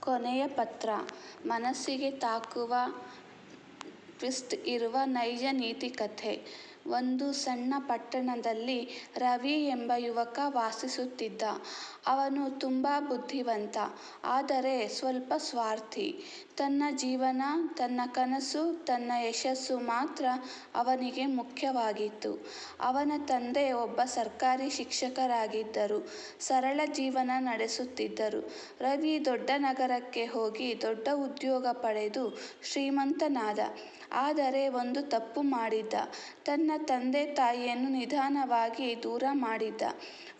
ಕೊನೆಯ ಪತ್ರ. ಮನಸ್ಸಿಗೆ ತಾಕುವ ಟ್ವಿಸ್ಟ್ ಇರುವ ನೈಜ ನೀತಿಕಥೆ. ಒಂದು ಸಣ್ಣ ಪಟ್ಟಣದಲ್ಲಿ ರವಿ ಎಂಬ ಯುವಕ ವಾಸಿಸುತ್ತಿದ್ದ. ಅವನು ತುಂಬಾ ಬುದ್ಧಿವಂತ, ಆದರೆ ಸ್ವಲ್ಪ ಸ್ವಾರ್ಥಿ. ತನ್ನ ಜೀವನ, ತನ್ನ ಕನಸು, ತನ್ನ ಯಶಸ್ಸು ಮಾತ್ರ ಅವನಿಗೆ ಮುಖ್ಯವಾಗಿತ್ತು. ಅವನ ತಂದೆ ಒಬ್ಬ ಸರ್ಕಾರಿ ಶಿಕ್ಷಕರಾಗಿದ್ದರು. ಸರಳ ಜೀವನ ನಡೆಸುತ್ತಿದ್ದರು. ರವಿ ದೊಡ್ಡ ನಗರಕ್ಕೆ ಹೋಗಿ ದೊಡ್ಡ ಉದ್ಯೋಗ ಪಡೆದು ಶ್ರೀಮಂತನಾದ. ಆದರೆ ಒಂದು ತಪ್ಪು ಮಾಡಿದ್ದ. ತನ್ನ ತಂದೆ ತಾಯಿಯನ್ನು ನಿಧಾನವಾಗಿ ದೂರ ಮಾಡಿದ್ದ.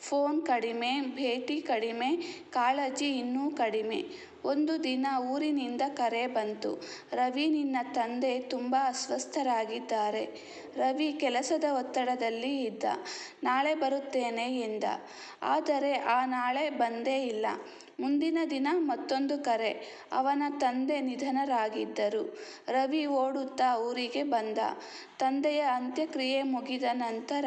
ಫೋನ್ ಕಡಿಮೆ, ಭೇಟಿ ಕಡಿಮೆ, ಕಾಳಜಿ ಇನ್ನೂ ಕಡಿಮೆ. ಒಂದು ದಿನ ಊರಿನಿಂದ ಕರೆ ಬಂತು. ರವಿ, ನಿನ್ನ ತಂದೆ ತುಂಬಾ ಅಸ್ವಸ್ಥರಾಗಿದ್ದಾರೆ. ರವಿ ಕೆಲಸದ ಒತ್ತಡದಲ್ಲಿ ಇದ್ದ. ನಾಳೆ ಬರುತ್ತೇನೆ ಎಂದ. ಆದರೆ ಆ ನಾಳೆ ಬಂದೇ ಇಲ್ಲ. ಮುಂದಿನ ದಿನ ಮತ್ತೊಂದು ಕರೆ. ಅವನ ತಂದೆ ನಿಧನರಾಗಿದ್ದರು. ರವಿ ಓಡುತ್ತಾ ಊರಿಗೆ ಬಂದ. ತಂದೆಯ ಅಂತ್ಯಕ್ರಿಯೆ ಮುಗಿದ ನಂತರ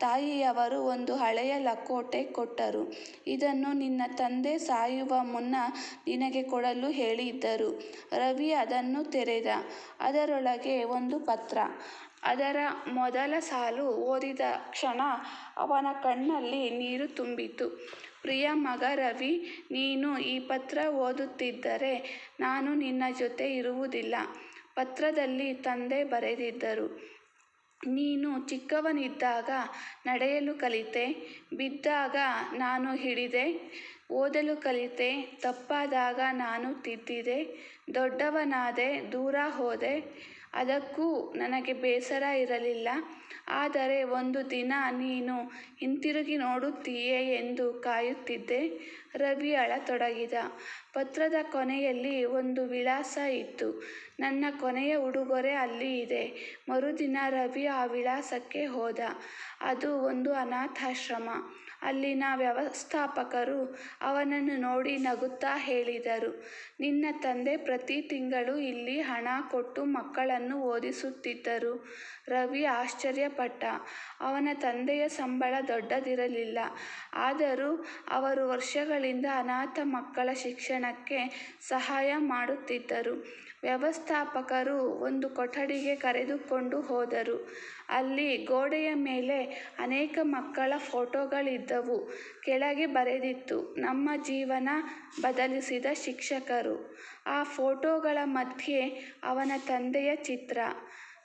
ತಾಯಿಯವರು ಒಂದು ಹಳೆಯ ಲಕೋಟೆ ಕೊಟ್ಟರು. ಇದನ್ನು ನಿನ್ನ ತಂದೆ ಸಾಯುವ ಮುನ್ನ ನಿನಗೆ ಕೊಡಲು ಹೇಳಿದ್ದರು. ರವಿ ಅದನ್ನು ತೆರೆದ. ಅದರೊಳಗೆ ಒಂದು ಪತ್ರ. ಅದರ ಮೊದಲ ಸಾಲು ಓದಿದ ಕ್ಷಣ ಅವನ ಕಣ್ಣಲ್ಲಿ ನೀರು ತುಂಬಿತು. ಪ್ರಿಯ ಮಗ ರವಿ, ನೀನು ಈ ಪತ್ರ ಓದುತ್ತಿದ್ದರೆ ನಾನು ನಿನ್ನ ಜೊತೆ ಇರುವುದಿಲ್ಲ. ಪತ್ರದಲ್ಲಿ ತಂದೆ ಬರೆದಿದ್ದರು. ನೀನು ಚಿಕ್ಕವನಿದ್ದಾಗ ನಡೆಯಲು ಕಲಿತೆ, ಬಿದ್ದಾಗ ನಾನು ಹಿಡಿದೆ, ಓದಲು ಕಲಿತೆ, ತಪ್ಪಾದಾಗ ನಾನು ತಿದ್ದಿದೆ, ದೊಡ್ಡವನಾದೆ, ದೂರ ಹೋದೆ. ಅದಕ್ಕೂ ನನಗೆ ಬೇಸರ ಇರಲಿಲ್ಲ. ಆದರೆ ಒಂದು ದಿನ ನೀನು ಹಿಂತಿರುಗಿ ನೋಡುತ್ತೀಯೆ ಎಂದು ಕಾಯುತ್ತಿದ್ದೆ. ರವಿ ಅಳತೊಡಗಿದ. ಪತ್ರದ ಕೊನೆಯಲ್ಲಿ ಒಂದು ವಿಳಾಸ ಇತ್ತು. ನನ್ನ ಕೊನೆಯ ಉಡುಗೊರೆ ಅಲ್ಲಿ ಇದೆ. ಮರುದಿನ ರವಿ ಆ ವಿಳಾಸಕ್ಕೆ ಹೋದ. ಅದು ಒಂದು ಅನಾಥಾಶ್ರಮ. ಅಲ್ಲಿನ ವ್ಯವಸ್ಥಾಪಕರು ಅವನನ್ನು ನೋಡಿ ನಗುತ್ತಾ ಹೇಳಿದರು, ನಿನ್ನ ತಂದೆ ಪ್ರತಿ ತಿಂಗಳು ಇಲ್ಲಿ ಹಣ ಕೊಟ್ಟು ಮಕ್ಕಳನ್ನು ಓದಿಸುತ್ತಿದ್ದರು. ರವಿ ಆಶ್ಚರ್ಯಪಟ್ಟ. ಅವನ ತಂದೆಯ ಸಂಬಳ ದೊಡ್ಡದಿರಲಿಲ್ಲ. ಆದರೂ ಅವರು ವರ್ಷಗಳಿಂದ ಅನಾಥ ಮಕ್ಕಳ ಶಿಕ್ಷಣಕ್ಕೆ ಸಹಾಯ ಮಾಡುತ್ತಿದ್ದರು. ವ್ಯವಸ್ಥಾಪಕರು ಒಂದು ಕೊಠಡಿಗೆ ಕರೆದುಕೊಂಡು ಹೋದರು. ಅಲ್ಲಿ ಗೋಡೆಯ ಮೇಲೆ ಅನೇಕ ಮಕ್ಕಳ ಫೋಟೋಗಳಿದ್ದವು. ಕೆಳಗೆ ಬರೆದಿತ್ತು, ನಮ್ಮ ಜೀವನ ಬದಲಿಸಿದ ಶಿಕ್ಷಕರು. ಆ ಫೋಟೋಗಳ ಮಧ್ಯೆ ಅವನ ತಂದೆಯ ಚಿತ್ರ.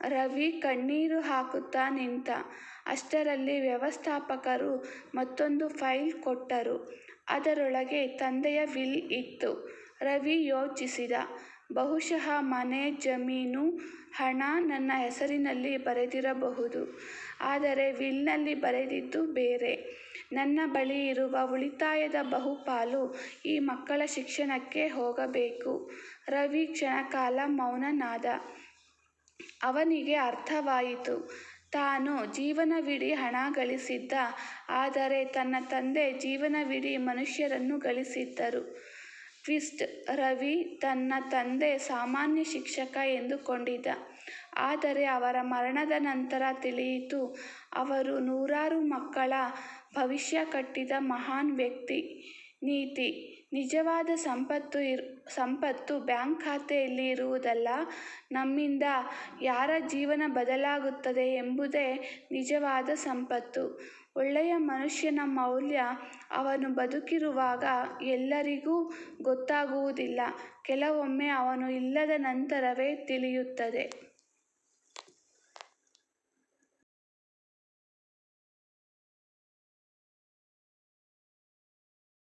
ರವಿ ಕಣ್ಣೀರು ಹಾಕುತ್ತಾ ನಿಂತ. ಅಷ್ಟರಲ್ಲಿ ವ್ಯವಸ್ಥಾಪಕರು ಮತ್ತೊಂದು ಫೈಲ್ ಕೊಟ್ಟರು. ಅದರೊಳಗೆ ತಂದೆಯ ವಿಲ್ ಇತ್ತು. ರವಿ ಯೋಚಿಸಿದ, ಬಹುಶಃ ಮನೆ, ಜಮೀನು, ಹಣ ನನ್ನ ಹೆಸರಿನಲ್ಲಿ ಬರೆದಿರಬಹುದು. ಆದರೆ ವಿಲ್ನಲ್ಲಿ ಬರೆದಿದ್ದು ಬೇರೆ. ನನ್ನ ಬಳಿ ಇರುವ ಉಳಿತಾಯದ ಬಹುಪಾಲು ಈ ಮಕ್ಕಳ ಶಿಕ್ಷಣಕ್ಕೆ ಹೋಗಬೇಕು. ರವಿ ಕ್ಷಣಕಾಲ ಮೌನನಾದ. ಅವನಿಗೆ ಅರ್ಥವಾಯಿತು. ತಾನು ಜೀವನವಿಡೀ ಹಣ ಗಳಿಸಿದ್ದ, ಆದರೆ ತನ್ನ ತಂದೆ ಜೀವನವಿಡೀ ಮನುಷ್ಯರನ್ನು ಗಳಿಸಿದ್ದರು. ಟ್ವಿಸ್ಟ್. ರವಿ ತನ್ನ ತಂದೆ ಸಾಮಾನ್ಯ ಶಿಕ್ಷಕ ಎಂದುಕೊಂಡಿದ್ದ. ಆದರೆ ಅವರ ಮರಣದ ನಂತರ ತಿಳಿಯಿತು, ಅವರು ನೂರಾರು ಮಕ್ಕಳ ಭವಿಷ್ಯ ಕಟ್ಟಿದ ಮಹಾನ್ ವ್ಯಕ್ತಿ. ನೀತಿ. ನಿಜವಾದ ಸಂಪತ್ತು ಬ್ಯಾಂಕ್ ಖಾತೆಯಲ್ಲಿ ಇರುವುದಲ್ಲ, ನಮ್ಮಿಂದ ಯಾರ ಜೀವನ ಬದಲಾಗುತ್ತದೆ ಎಂಬುದೇ ನಿಜವಾದ ಸಂಪತ್ತು. ಒಳ್ಳೆಯ ಮನುಷ್ಯನ ಮೌಲ್ಯ ಅವನು ಬದುಕಿರುವಾಗ ಎಲ್ಲರಿಗೂ ಗೊತ್ತಾಗುವುದಿಲ್ಲ. ಕೆಲವೊಮ್ಮೆ ಅವನು ಇಲ್ಲದ ನಂತರವೇ ತಿಳಿಯುತ್ತದೆ.